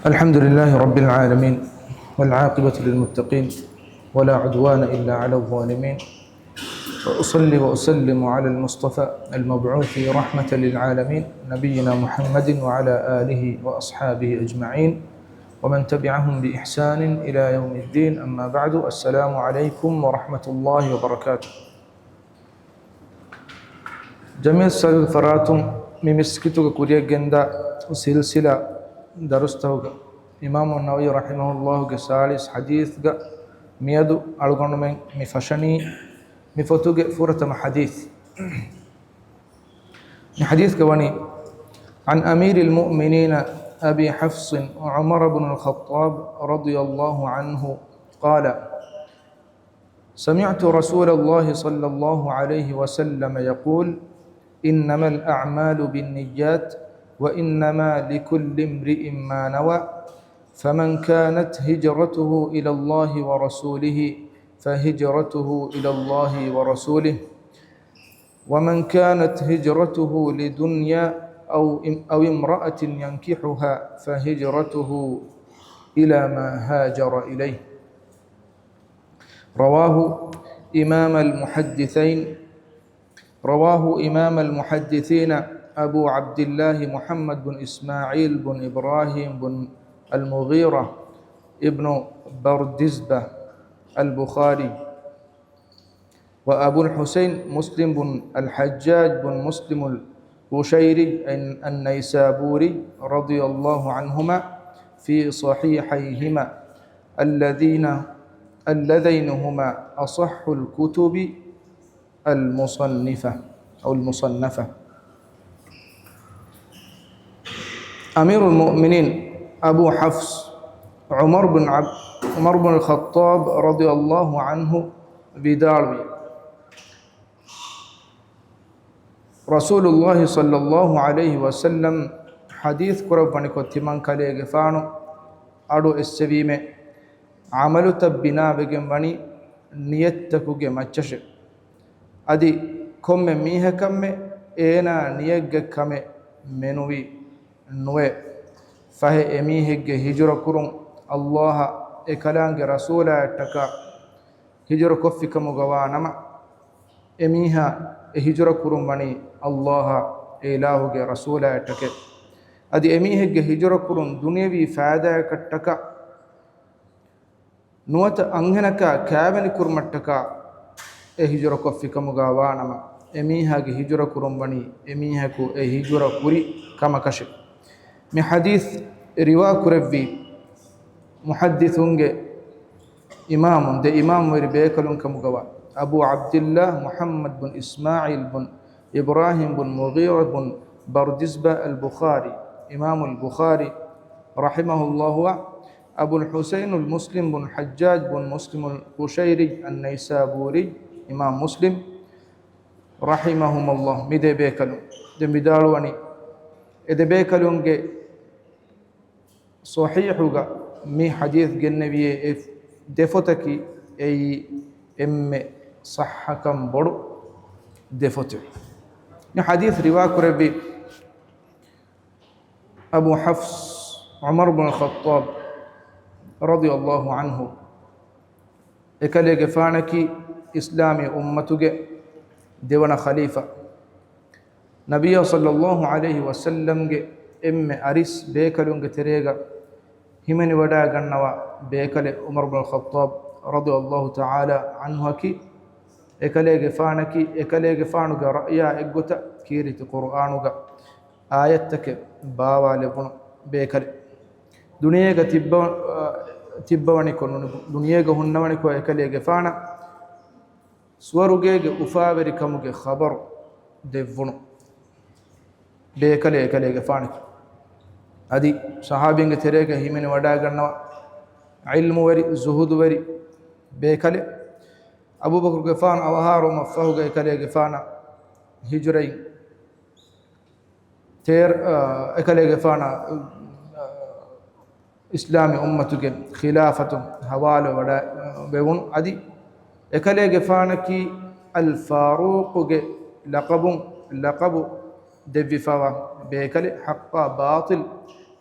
الحمد لله رب العالمين والعاقبة للمتقين ولا عدوان إلا على الظالمين، وأصلي وأسلم على المصطفى المبعوث رحمة للعالمين نبينا محمد وعلى آله وأصحابه أجمعين ومن تبعهم بإحسان إلى يوم الدين. أما بعد، السلام عليكم ورحمة الله وبركاته. جميع الفراتم ممسكتك كوريا جندا سلسلة درسته إمام النووي رحمه الله سالس حديث ميادو ألغنو من مفشني مفتوج فورة حديث حديث كواني عن أمير المؤمنين أبي حفص عمر بن الخطاب رضي الله عنه قال: سمعت رسول الله صلى الله عليه وسلم يقول: إنما الأعمال بالنيات وإنما لكل امرئ ما نوى، فمن كانت هجرته إلى الله ورسوله فهجرته إلى الله ورسوله، ومن كانت هجرته لدنيا أو امرأة ينكحها فهجرته إلى ما هاجر إليه. رواه إمام المحدثين أبو عبد الله محمد بن إسماعيل بن إبراهيم بن المغيرة ابن بردزبة البخاري، وأبو الحسين مسلم بن الحجاج بن مسلم القشيري النيسابوري رضي الله عنهما في صحيحيهما اللذين هما أصح الكتب المصنفة. أمير المؤمنين أبو حفص عمر بن الخطاب رضي الله عنه بداروي رسول الله صلى الله عليه وسلم حديث قرباني كتمان كاليه فانو أدو السبيمة عملو تبنا بجنباني نيتكو جمعشش أدي كم ميه كم إنا نيجك كم منوي نوى فهي أميه هجرة كرم الله إكلانج رسولا تكا هجرة كفي كم جوانما أميها هجرة كرم بني الله إلهه رسولا تكا أدي أميه هجرة كرم دنيا بي فائدة كتكا نوت أنهنك كابن كرمتكا هجرة كفي كم جوانما أميها هجرة كرم بني أميها كو هجرة كوري كم كشف من حديث رواء كربي محدثونج إمام ده إمام وربيكلون كمغوا أبو عبد الله محمد بن إسماعيل بن إبراهيم بن مغيرة بن بردزبة البخاري إمام البخاري رحمه الله، أبو الحسين المسلم بن حجاج بن مسلم القشيري النيسابوري إمام مسلم رحمهم الله ميدي بيكلون ده ميدالواني إذا بيكلونج صحيحوغا مي حديث جنبي دفتكي أي صحكم برو دفتك حديث رواك ربي أبو حفص عمر بن الخطاب رضي الله عنه إكالي فانكي إسلامي أمتك ديوانا خليفة نبي صلى الله عليه وسلم أريس بيكالونج تريغا همني ودا غنوا بيكال عمر بن الخطاب رضي الله تعالى عنه كي إكالي غفانو رأيا إغوتا كيرت قرآنو آياتك باوا لبن بيكال دنيا تبواني كونو دنيا هنواني كو إكالي غفانا سوروغي أفاوري كموغي خبر دفنو بيكالي غفاني أدي صحابين تريك همين ودا غنوا علم وري زهود وري بيكالي أبو بكر غفان أوهارو مفهو غيكالي غفانا هجرين تير إكالي غفانا إسلامي أمتك خلافة حوالي ودا بيون أدي إكالي غفانا كي الفاروق لقب دبي فوا بيكالي حق باطل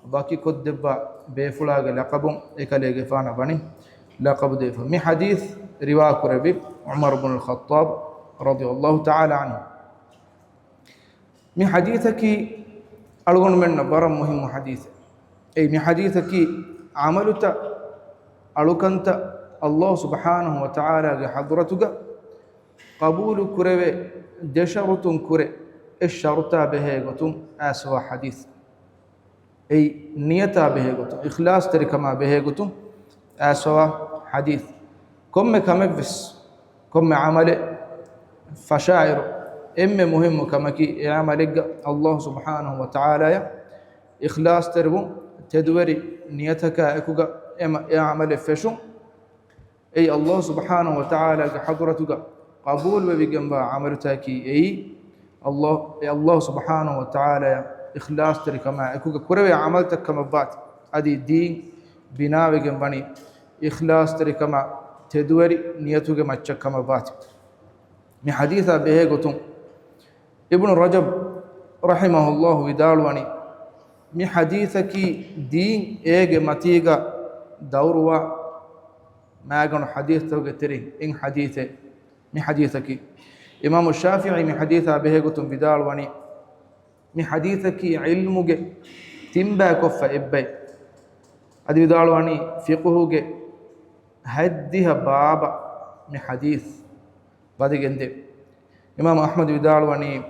باقي كدبا بيفلاغ لقب إكاليغ فانا بني لقب ديفا مي حديث رواك ربي عمر بن الخطاب رضي الله تعالى عنه مي حديثك ألغن من برم مهم حديث أي مي حديثك عملت ألوكنت الله سبحانه وتعالى حضرتك قبول كرة دشرط كرة الشرطة به قتم أسوأ حديث أي نيتا به قتم إخلاص تركما به قتم أسوأ حديث كم بس كم عمل فشاعر مهم كما كي عملك الله سبحانه وتعالى إخلاص تربو تدوري نيتك أكوغا عمل فشو أي الله سبحانه وتعالى حضرتك قبول وبجنب عملتك أي الله سبحانه وتعالى إخلاص تركما أكوغا كروي عملتك كما بات أدي دين بنا وجنبني إخلاص تركما تدوري نيتك ما كما بات من حديث به قتم ابن رجب رحمه الله ودالواني من حديثك دين إيج متيجا دوروا ما كانوا حديث توجتري إن حديثه من حديثك إمام الشافعي من حديث به قتم بدالواني من حديثك علمك تنبا كف إبي أدي بدالواني فقهك هديها بابا من حديث بعد كده إمام أحمد بدالواني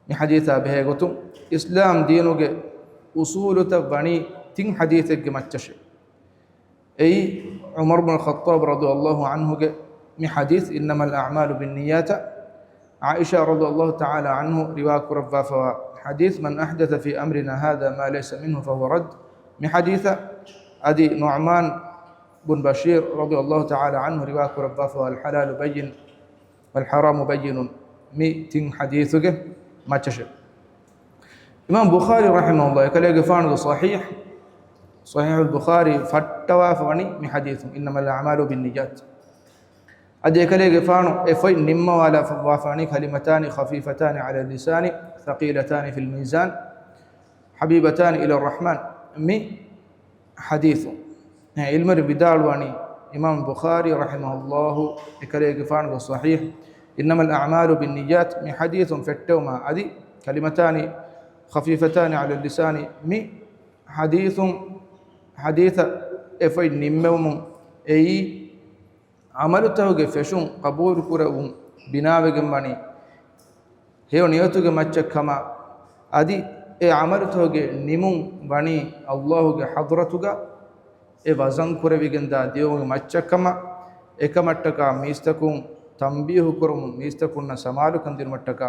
من حديث به قتم إسلام دينك أصول تبني تين حديثك متش أي عمر بن الخطاب رضي الله عنه من حديث إنما الأعمال بالنيات عائشة رضي الله تعالى عنه رواك ربا فوا حديث من أحدث في أمرنا هذا ما ليس منه فهو رد من حديث أدي نعمان بن بشير رضي الله تعالى عنه رواك ربا فوا الحلال بين والحرام بين مئتين حديثك ما تشر إمام بخاري رحمه الله يقول يقفان صحيح البخاري فتوى فني من حديثهم إنما الأعمال بالنيات أدي يقول يقفان إفوي نما ولا وافاني كلمتان خفيفتان على اللسان ثقيلتان في الميزان حبيبتان إلى الرحمن مي حديث علم بدالواني إمام البخاري رحمه الله يقول يقفان صحيح إنما الأعمال بالنيات من حديث فتوما أدي كلمتان خفيفتان على اللسان مي حديث إفاي نمم أي عمل توجه فشون قبول كرهم بناء جماني هيو نيوتوجه ماتش كما أدي عمل توجه نمم بني الله حضرتوجه وزن كره بيجندا ديو ماتش كما كماتكا ميستكون تنبيه كرم ميستكون سمالو كندير ماتكا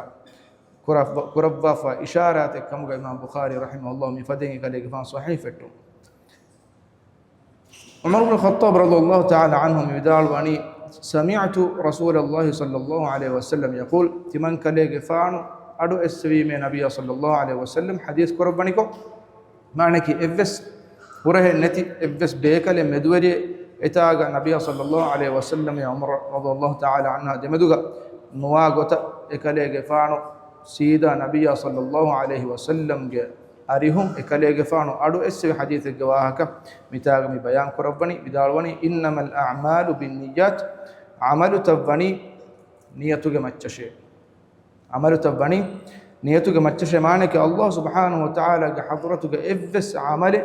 كربا فإشارات كم إمام بخاري رحمه الله من فدين قال يقفان صحيح فتو عمر بن الخطاب رضي الله تعالى عنه يدال واني سمعت رسول الله صلى الله عليه وسلم يقول تمن قال يقفان أدو السوي من نبي صلى الله عليه وسلم حديث كربانيكو معنى كي إفس وره نتي إفس بيكال مدوري إتاغا نبي صلى الله عليه وسلم يا عمر رضي الله تعالى عنه دمدوغا نواغوتا إكال يقفان سيدا نبي صلى الله عليه وسلم أريهم إكاليغ فانو أدو إسوي حديث الجواهك متاغمي بيان كربني بدالوني إنما الأعمال بالنيات عمل تبني نيتك متشي عمل تبني نيتك متشي معنك الله سبحانه وتعالى حضرتك إفس عمل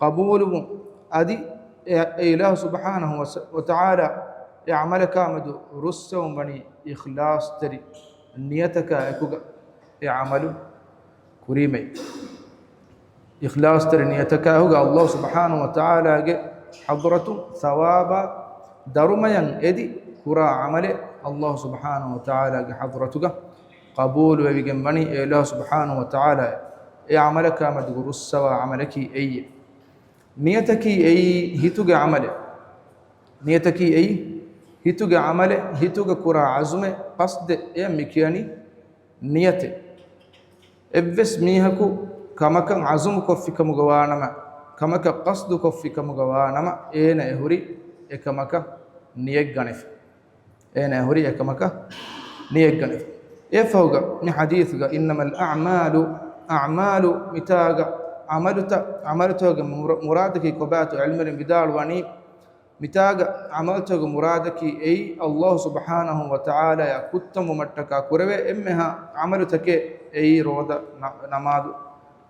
قبوله أدي إله سبحانه وتعالى يعمل كامد رسو بني إخلاص تري نيتك يعمل كريمي إخلاص تري نيتك هو الله سبحانه وتعالى حضرته ثوابا درميا إدي كرا عمل الله سبحانه وتعالى حضرتك قبول وبجنبني إله سبحانه وتعالى يعملك مدغور السوا عملك أي نيتك أي هتوج عمل نيتك أي هتوج عمل هتوج كرا عزم قصد مكياني نيته إبس ميهكو كما كان عزم كفك مغوانما كما كان قصد كفك مغوانما أين يهوري كما كان نيك غنف أين يهوري كما كان نيك غنف يفوق من حديثك إنما الأعمال متاغا amaltoge muradaki kobatu ilmin bidal wani mitaga amaltoge muradaki ei Allah subhanahu wa ta'ala ya kuttamu mattaka kurave emmeha amalutake ei roda namadu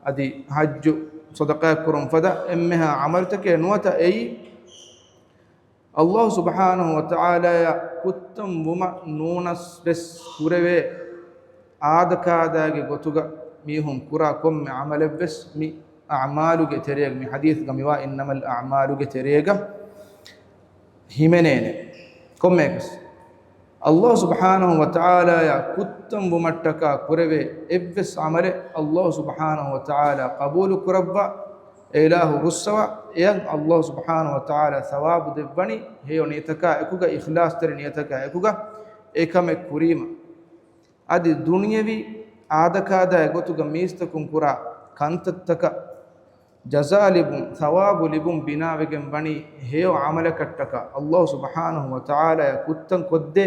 adi hajju sadaqa kurum fada emmeha amaltake nuwata ei Allah subhanahu wa ta'ala ya kuttam buma nunas bes kurave aadakaadage gotuga mihum kura komme amale bes mi a'maluge tereg mi hadith gamiwa innamal a'maluge terega himenene kommekas Allah subhanahu wa ta'ala ya kuttam bumattaka kurave evves amale Allah subhanahu wa ta'ala qabulu kurabba ilahu russawa yan Allah subhanahu wa ta'ala thawabu devani heyo niyataka ekuga ikhlas tere niyataka ekuga ekame kurima adi dunyavi adakada egotuga mistakum kura kantattaka jazalibum thawabu libum binavegen bani heyo amalakattaka Allah subhanahu wa ta'ala ya kuttan kodde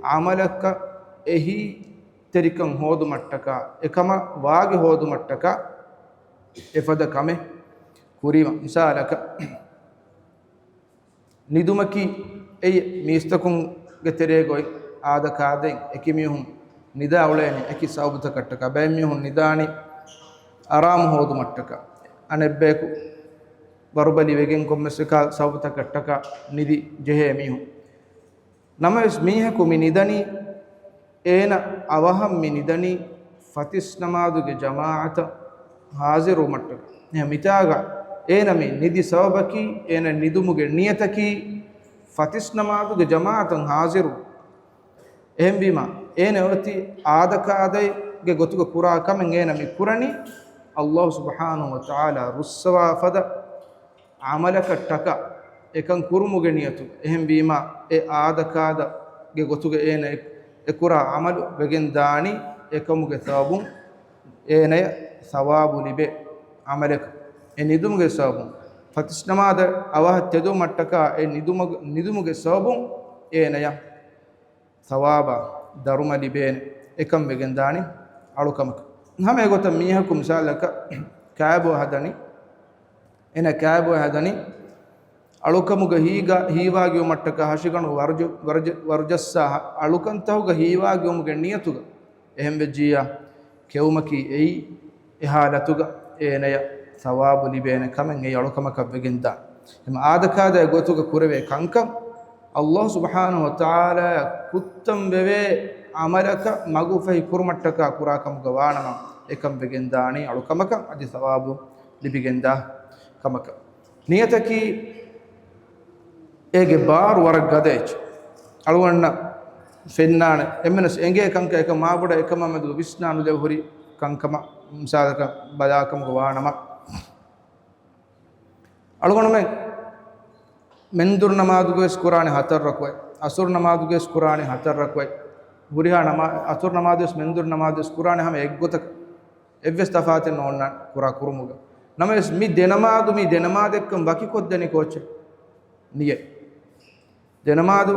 amalaka ehi terikan hodu mattaka ekama waage hodu mattaka efada kame kurima misalaka nidumaki ey mistakum geteregoy adakaden ekimihum nida uleni eki saubata kattaka baymihun nidani aram hodu mattaka anebbeku barbali wegen kommeseka saubata kattaka nidi jehe mihun namas miheku mi nidani ena awaham mi nidani fatis namaduge jamaata haziru mattaka ne mitaga ena mi nidi sababaki ena nidumuge niyataki fatis namaduge jamaatan haziru ehembima ene oti aadakaadai ge gotuga kura kamen ena mi kurani Allah subhanahu wa ta'ala russawa fada amalaka taka ekan kurumuge niyatu ehembima e aadakaada ge gotuga ena e kura amalu begen daani ekamuge thabun ene thawabu libe amalaka e nidumuge sabun fatisnamada awah tedu mattaka e nidumuge sabun ene ya thawaba daruma libene ekam begendani alukamak hame gota mihakum misalaka kaabo hadani ena kaabo hadani alukamuga hiwaage mattaka hashiganu warjassa alukantahuga hiwaage umuge niyatuga ehembe jiya kewmaki ei ehalatuga enaya thawabu libene kamen ei alukamaka begenda em aadakaada gotuga kurave kankam Allah subhanahu wa ta'ala kuttam beve amalaka magufahi kurmattaka kurakam gawanama ekam begendani alukamaka adi thawabu libigenda kamaka niyataki ege bar warak gadech alwanna fennana emmenas enge kanka ekam maabuda ekam amadu visnanu dev hori kankama misalaka badakam gawanama algoname mendur namaduge qur'an hatar rakwai asur namaduge qur'an hatar rakwai buriha nama asur namaduge mendur namaduge qur'an hame eggotak evves tafaten onna qura kurumuga names mi denamadu ekkam baki koddeni koche niye denamadu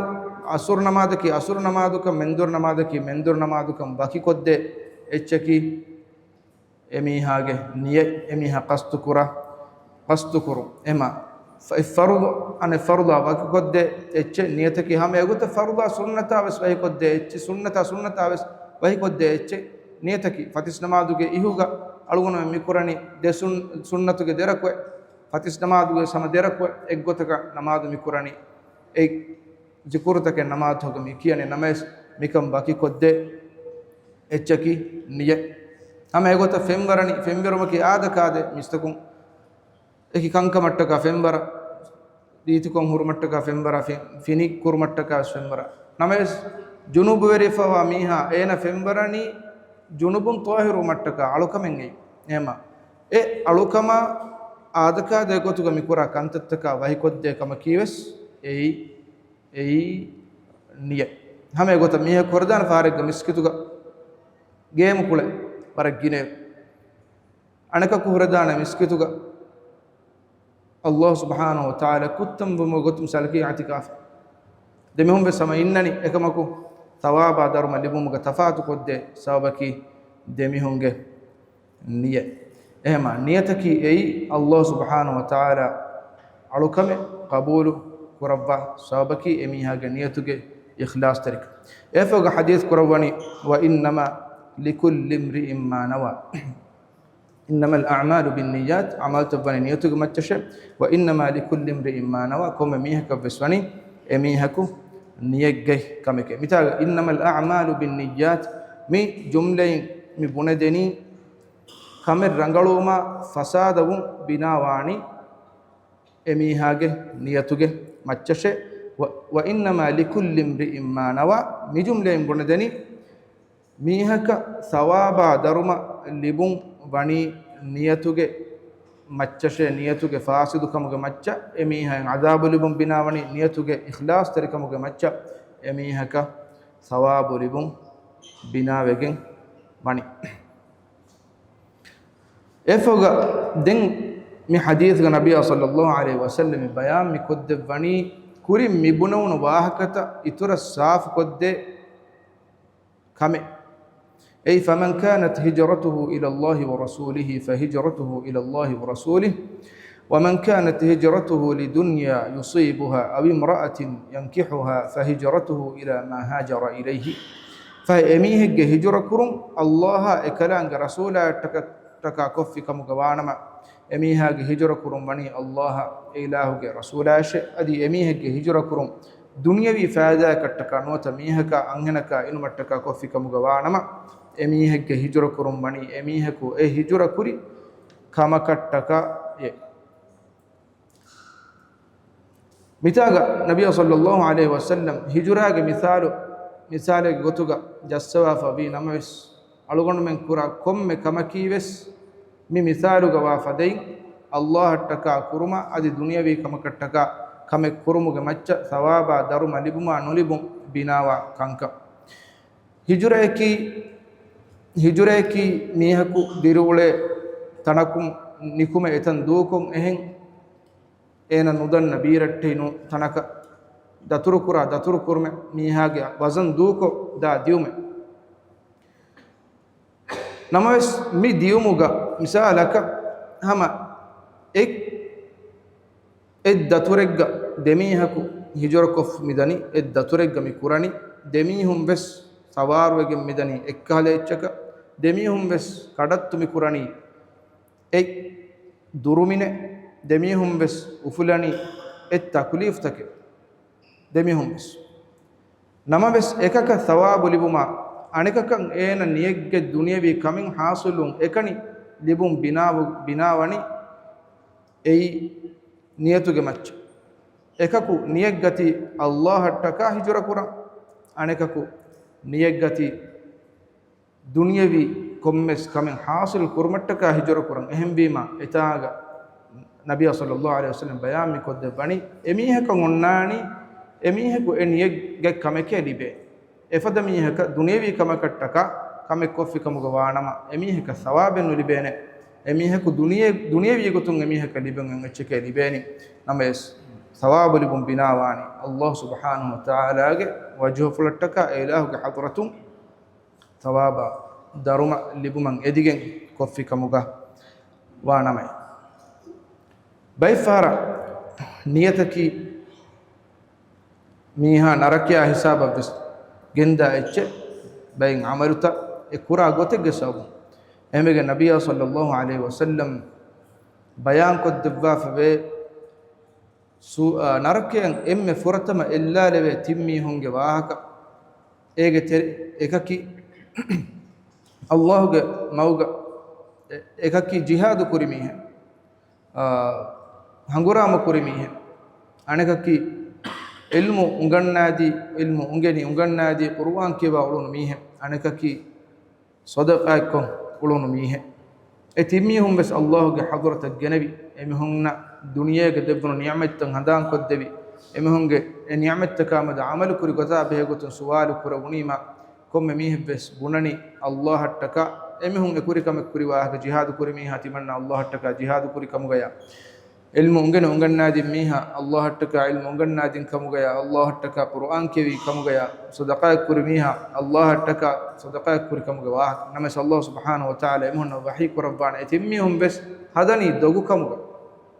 asur namadu kam mendur namadu kam baki kodde echki emi hage niye emi ha qastu kuru ema فرض أنا فرض وكقد إتش نيتك هم يقول فرض سنة بس وهي قد إتش سنة بس وهي قد إتش نيتك فتيس نماذج إيهوغا ألونا ميكوراني دسون سنة تجدركوا فتيس نماذج سما دركوا إجوتك نماذج ميكوراني إج ذكورتك نماذج هم ميكياني نماذج ميكم باقي قد إتشكي نية هم يقول فيمبرمكي عادة كاده مستكون eki kanka mattaka fembara diitukon hurmattaka fembara fini kurmattaka fembara names junub verifawa miha ena fembarani junubun tahiru mattaka alukamenge ema e alukama adaka de gotuga mikura kantattaka wahikodde kama kiwes ei niye hame gota miha kordan farega miskituga game kule paragine anaka kuhradana miskituga Allah subhanahu wa ta'ala kuttam bumogotum salki i'tikaf demihum be sama innani ekamaku thawaba darma libumuga tafatu kodde sabaki demihunge niye ehma niyataki ei Allah subhanahu wa ta'ala alukame qabulu kurabba sabaki emihaga niyatuge ikhlas tarik efoga hadith kurawani wa innama likulli imri'in ma nawa إنما الأعمال بالنيات عمل تبني نيتك متشة وإنما لكل امرئ ما نوى كم ميهك بسوني ميهكو نيجي كمك مثال إنما الأعمال بالنيات مي جملة مي بندني كمر رنگلوما فسادهم بناواني ميهاج نيتك متشة وإنما لكل امرئ ما نوى مي جملة بندني ميهك ثوابا درما لبون වනි නියතුගේ මච්චෂේ නියතුගේ ෆාසිදුකමුගේ මච්ච එමීහන් අදාබුලිබුම් බිනාවනි නියතුගේ ඉඛලාස් තරිකමුගේ මච්ච එමීහක සවාබුලිබුම් බිනාවෙගෙන් වනි එෆෝග දෙන් මි හදීස් ග නබිය සල්ලල්ලාහු අලයිහි වසල්ලම බයාන් මි කොද්ද වනි කුරි මිබුනවුන වාහකත ඉතුර සාෆ් කොද්දේ කමෙ أي فمن كانت هجرته إلى الله ورسوله فهجرته إلى الله ورسوله ومن كانت هجرته لدنيا يصيبها أو امرأة ينكحها فهجرته إلى ما هاجر إليه فأميه هجرة كرم الله إكلان رسولا تكا كفي كمغوانما أميه هجرة كرم وني الله إله رسولا أدي أميه هجرة كرم دنيوي فادا كتكا نوتا ميهكا أنهنكا إنمتكا كفي كمغوانما එමීහෙක්ගේ හිජර කුරුම් වනි එමීහෙකු ඒ හිජර කුරි කමකට්ටක යේ මිතාග නබිය සල්ලල්ලාහු අලයිහි වසල්ලම් හිජරාගේ මිසාලේ ගොතුග ජස්සවා ෆබි නමස් අලුගොන්න මෙන් කුරා කොම්මෙ කමකීවෙස් මි මිසාලුග වාෆදෙයි අල්ලාහ් ටකා කුරුමා අදි දුනියවි කමකට්ටක කමෙ කුරුමුගේ මච්ච සවාබා දරුම ලිබුමා නොලිබුම් බිනාවා කංක හිජුරේකි මීහකු දිරුවලේ තනකුම් නිකුම එතන් දූකුම් එහෙන් එන නුදන්න බීරට්ටිනු තනක දතුරු කුරුමෙ මීහාගේ වසන් දූකෝ දා දියුමෙ නමස් මි දියුමුග මිසාලක හම එක් දතුරෙග්ග දෙමීහකු හිජුරකොෆ් මිදනි එක් දතුරෙග්ග මි කුරණි දෙමීහුම් වෙස් සවාරුවගෙන් මිදනි එක්කාලේච්චක දෙමිහුම් වෙස් කඩත්තුමි කුරණී එක් දුරුමිනේ දෙමිහුම් වෙස් උෆුලනි එත් තකුලීෆ්තක දෙමිහුම් වෙස් නම වෙස් එකක සවාබු ලිබුමා අනිකකන් ඒන නියෙග්ගේ දුනියවි කමින් හාසුලුන් එකනි ලිබුම් බිනාවනි එයි නියතුගේ මච්ච එකකු නියෙග්ගති අල්ලාහට ටකා හිජර කුරන් අනිකකු නියෙග්ගති දුනියවි කොම්මස් කමෙන් හාසිල් කුරුමට්ටක හිජර කුරන් එහෙම් බීම එතාග නබිය සල්ලල්ලාහු අලයිහි වසල්ලම් බයාන් මි කොද්ද බණි එමීහක ඔන්නානි එමීහකු එනියෙග්ගේ කමකේ ලිබේ එෆද මීහක දුනියවි කමකට්ටක කමෙක් කොෆි කමුග වානම එමීහක සවාබෙන් ලිබේනේ එමීහකු දුනියවි ගොතුන් එමීහක ලිබෙන් එච්චකේ ලිබේනි නමස් ثواب لكم بناواني الله سبحانه وتعالى وجه فلتك إله حضرة ثوابا دارما لبمن إدين كفي كمغا وانامي بيفارا نيتك ميها نركيا حساب بس جندا إتش بين عملتا إكورا غوتك سب أمك النبي صلى الله عليه وسلم بيان قد دبا فبي ನರಕೆಯಂ ಎಮ್ಮೆ ಫುರತಮ ಎಲ್ಲಾಲೆವೆ ತಿಮ್ಮಿ ಹೊಂಗೆ ವಾಹಕ ಏಗೆ ಏಕಕಿ ಅಲ್ಲಾಹುಗೆ ಮೌಗ ಏಕಕಿ ಜಿಹಾದು ಕುರಿಮೀಹೆ ಹಂಗುರಾಮ ಕುರಿಮೀಹೆ ಅಣೆಕಕಿ ಇಲ್ಮು ಉಂಗೆನಿ ಉಂಗಣ್ಣಾದಿ ಕುರ್ವಾನ್ ಕಿವ ಉಳುನು ಮೀಹೆ ಅಣೆಕಕಿ ಸದಕಾಯ್ಕೊಂ ಉಳುನು ಮೀಹೆ e timmihum bes Allahuge hadrata genevi emihunna duniyege debbuno ni'matan hadan koddevi emihunge e ni'matta kamada amalu kuri gota behegotun suwalu kura unima komme mih bes bunani Allah hattaka emihun e kuri kam kuri waha jihad kuri mi hatimanna Allah hattaka jihad kuri kamugaya ilmu ungen ungannadi miha Allah hattaka ilmu ungannadin kamugaya Allah hattaka Qur'an kewi kamugaya sadaqa kuri miha Allah hattaka sadaqa kuri kamuga wa namas Allah subhanahu wa ta'ala emun wahi ko rabbana etimmihum bes hadani dogu kamuga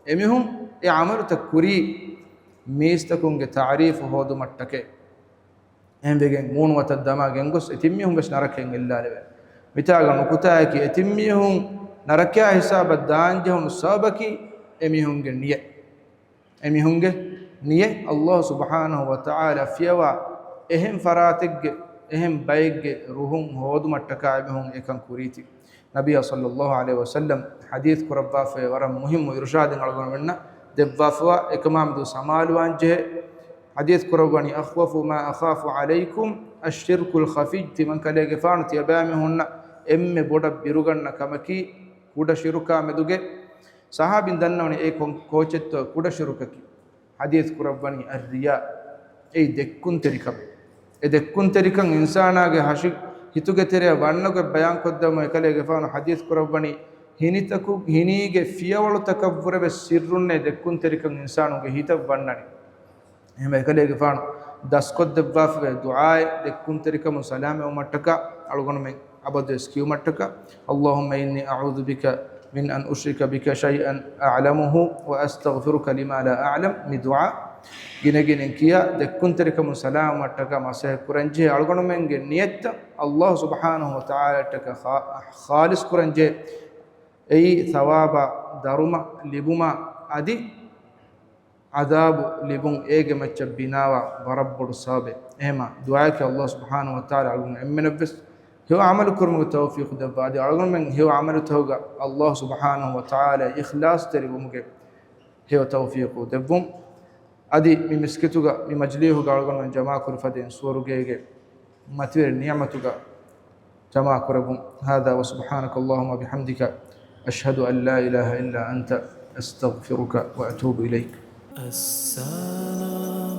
emihum e amalu takuri mistakunge ta'rif hodu mattake embegen mun wata dama gengos etimmihum bes naraken illale mitaga nukutaaki etimmihum narakya hisab danjehun sabaki emihunge niye Allah subhanahu wa ta'ala fiyawa ehem faratigge ehem bayge ruhum hodu mattaka emihun ekan kuriti nabiy sallallahu alaihi wasallam hadith kurabba fe waram muhim irshadin algon wenna debbafa ekamamdu samaluanje hadith kurabani akhwafu ma akhafu alaykum ash-shirkul khafi man kalege faanti abamihunna emme boda biruganna kamaki kuda shiruka meduge sahabin dannawni e koochetto kuda shirukaki hadith kurabani ar-riya e dekkun terikam insanaage hashik hituge tere wannago bayan koddama ekalege faanu hadith kurabani hinige fiyawalu takabbure sirrunne dekkun terikam insanuge hita wannani ehme ekalege faanu daskod debbafe duaa dekkun terikam salame o mattaka algonu men abadu skiu mattaka Allahumma inni a'udhu bika من أن أشرك بك شيئا أعلمه وأستغفرك لما لا أعلم مدعاء جنجن كيا دكنت لك مسلام وتك مسح كرنجه ألقون من جنيت الله سبحانه وتعالى تك خالص كرنجه أي ثواب دارما لبما أدي عذاب لبون إيج متشبيناوا برب الصابع إما دعاءك الله سبحانه وتعالى ألقون من بس هو عمل كرم التوفيق دبادي أرغم من هو عمل توجا الله سبحانه وتعالى إخلاص تريبومك هو توفيق دبوم أدي ممسكتوجا ممجليه أرغم من جماعة كرفدين سورجيجي ماتير نعمتوجا جماعة كربوم هذا وسبحانك اللهم وبحمدك أشهد أن لا إله إلا أنت أستغفرك وأتوب إليك. السلام